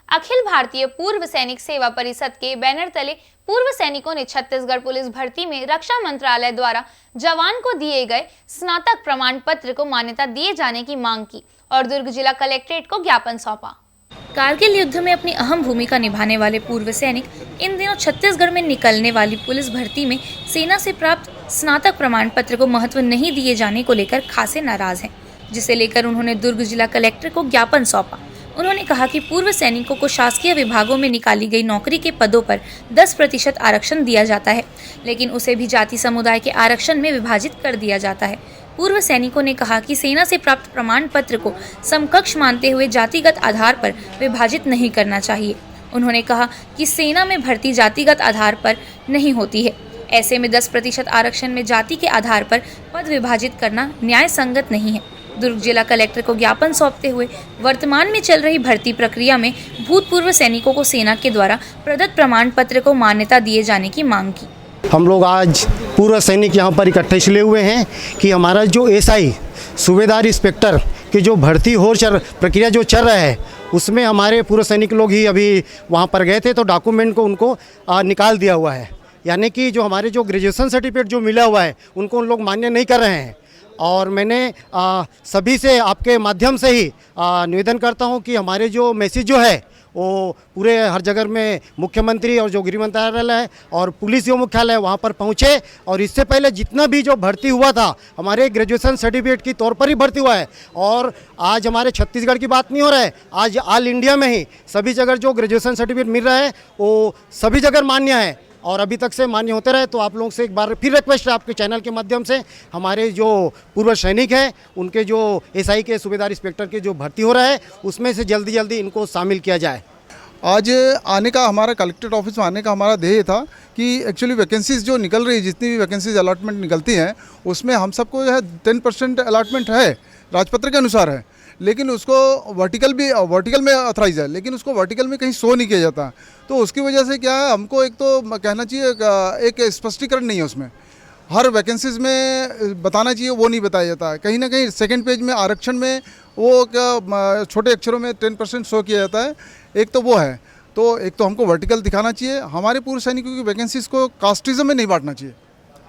अखिल भारतीय पूर्व सैनिक सेवा परिषद के बैनर तले पूर्व सैनिकों ने छत्तीसगढ़ पुलिस भर्ती में रक्षा मंत्रालय द्वारा जवान को दिए गए स्नातक प्रमाण पत्र को मान्यता दिए जाने की मांग की और दुर्ग जिला कलेक्ट्रेट को ज्ञापन सौंपा। कारगिल युद्ध में अपनी अहम भूमिका निभाने वाले पूर्व सैनिक इन दिनों छत्तीसगढ़ में निकलने वाली पुलिस भर्ती में सेना से प्राप्त स्नातक प्रमाण पत्र को महत्व नहीं दिए जाने को लेकर खासे नाराज हैं, जिसे लेकर उन्होंने दुर्ग जिला कलेक्टर को ज्ञापन सौंपा। उन्होंने कहा कि पूर्व सैनिकों को शासकीय विभागों में निकाली गई नौकरी के पदों पर 10% आरक्षण दिया जाता है, लेकिन उसे भी जाति समुदाय के आरक्षण में विभाजित कर दिया जाता है। पूर्व सैनिकों ने कहा कि सेना से प्राप्त प्रमाण पत्र को समकक्ष मानते हुए जातिगत आधार पर विभाजित नहीं करना चाहिए। उन्होंने कहा कि सेना में भर्ती जातिगत आधार पर नहीं होती है, ऐसे में 10% आरक्षण में जाति के आधार पर पद विभाजित करना न्याय संगत नहीं है। दुर्ग जिला कलेक्टर को ज्ञापन सौंपते हुए वर्तमान में चल रही भर्ती प्रक्रिया में भूतपूर्व सैनिकों को सेना के द्वारा प्रदत्त प्रमाण पत्र को मान्यता दिए जाने की मांग की। हम लोग आज पूर्व सैनिक यहाँ पर इकट्ठे इसलिए हुए हैं कि हमारा जो एसआई सूबेदार इंस्पेक्टर की जो भर्ती हो प्रक्रिया जो चल रहा है उसमें हमारे पूर्व सैनिक लोग ही अभी वहाँ पर गए थे तो डॉक्यूमेंट को उनको निकाल दिया हुआ है, यानी कि जो हमारे जो ग्रेजुएशन सर्टिफिकेट जो मिला हुआ है उनको उन लोग मान्य नहीं कर रहे हैं। और मैंने सभी से आपके माध्यम से ही निवेदन करता हूं कि हमारे जो मैसेज जो है वो पूरे हर जगह में मुख्यमंत्री और जो गृह मंत्रालय है और पुलिस जो मुख्यालय है वहाँ पर पहुँचे और इससे पहले जितना भी जो भर्ती हुआ था हमारे ग्रेजुएशन सर्टिफिकेट की तौर पर ही भर्ती हुआ है। और आज हमारे छत्तीसगढ़ की बात नहीं हो रहा है, आज ऑल इंडिया में ही सभी जगह जो ग्रेजुएशन सर्टिफिकेट मिल रहा है वो सभी जगह मान्य है और अभी तक से मान्य होते रहे। तो आप लोगों से एक बार फिर रिक्वेस्ट है आपके चैनल के माध्यम से हमारे जो पूर्व सैनिक हैं उनके जो एसआई के सूबेदार इंस्पेक्टर के जो भर्ती हो रहा है उसमें से जल्दी जल्दी इनको शामिल किया जाए। आज आने का हमारा कलेक्ट्रेट ऑफिस में आने का हमारा ध्येय था कि एक्चुअली वैकेंसीज जो निकल रही है, जितनी भी वैकेंसीज अलॉटमेंट निकलती हैं उसमें हम सबको जो है 10% अलॉटमेंट है, राजपत्र के अनुसार है, लेकिन उसको वर्टिकल में ऑथराइज है, लेकिन उसको वर्टिकल में कहीं शो नहीं किया जाता। तो उसकी वजह से क्या है, हमको एक तो कहना चाहिए एक स्पष्टीकरण नहीं है उसमें, हर वैकेंसीज में बताना चाहिए वो नहीं बताया जाता है। कहीं ना कहीं सेकंड पेज में आरक्षण में वो क्या छोटे अक्षरों में 10% शो किया जाता है, एक तो वो है। तो एक तो हमको वर्टिकल दिखाना चाहिए, हमारे पूर्व सैनिकों की वैकेंसीज को कास्टिज्म में नहीं बांटना चाहिए,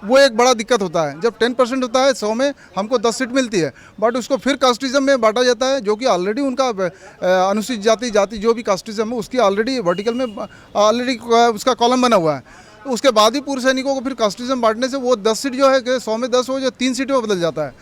वो एक बड़ा दिक्कत होता है। जब 10% होता है 100 में हमको 10 सीट मिलती है, बट उसको फिर कास्टिज्म में बांटा जाता है, जो कि ऑलरेडी उनका अनुसूचित जाति जो भी कास्टिज्म है उसकी ऑलरेडी वर्टिकल में ऑलरेडी उसका कॉलम बना हुआ है। तो उसके बाद ही पूर्व सैनिकों को फिर कास्टिज्म बांटने से वो 10 सीट जो है 100 में 10 हो जो 3 सीटों में बदल जाता है।